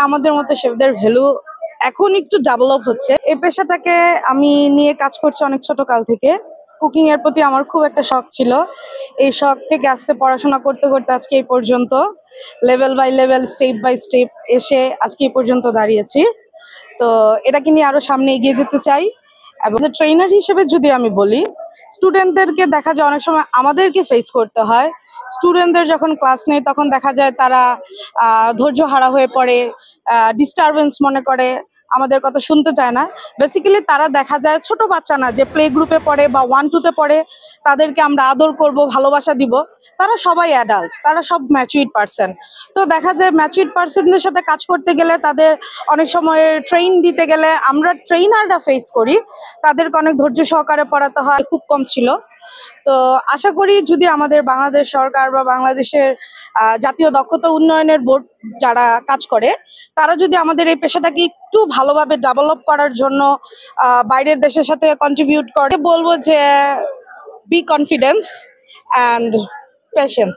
আমাদের মতো শেফদের ভ্যালু এখন একটু ডেভেলপ হচ্ছে। এই পেশাটাকে আমি নিয়ে কাজ করছি অনেক ছোট কাল থেকে। কুকিং এর প্রতি আমার খুব একটা শখ ছিল। এই শখ থেকে আস্তে পড়াশোনা করতে করতে আজকে এই পর্যন্ত level by level, step by step এসে আজকে এই পর্যন্ত দাঁড়িয়েছি। তো এটাকে নিয়ে আরো সামনে এগিয়ে যেতে চাই। এবং ট্রেনার হিসেবে যদি আমি বলি, স্টুডেন্টদেরকে দেখা যায় অনেক সময় আমাদেরকে ফেস করতে হয়। স্টুডেন্টদের যখন ক্লাস নেই তখন দেখা যায় তারা ধৈর্য হারা হয়ে পড়ে, ডিস্টারবেন্স মনে করে, আমাদের কথা শুনতে চায় না। বেসিক্যালি তারা দেখা যায় ছোট বাচ্চা না যে প্লে গ্রুপে পড়ে বা 1-2-তে পড়ে, তাদেরকে আমরা আদর করব, ভালোবাসা দিব। তারা সবাই অ্যাডাল্ট, তারা সব ম্যাচুইড পার্সন। তো দেখা যায় ম্যাচুইড পার্সনদের সাথে কাজ করতে গেলে তাদের অনেক সময় ট্রেন দিতে গেলে আমরা ট্রেনাররা ফেস করি, তাদেরকে অনেক ধৈর্য সহকারে পড়াতে হয়, খুব কম ছিল। তো আশা করি যদি আমাদের বাংলাদেশ সরকার বা বাংলাদেশের জাতীয় দক্ষতা উন্নয়নের বোর্ড যারা কাজ করে, তারা যদি আমাদের এই পেশাটাকে একটু ভালোভাবে ডেভেলপ করার জন্য বাইরের দেশের সাথে কন্ট্রিবিউট করে, বলবো যে বি কনফিডেন্স অ্যান্ড পেশেন্স।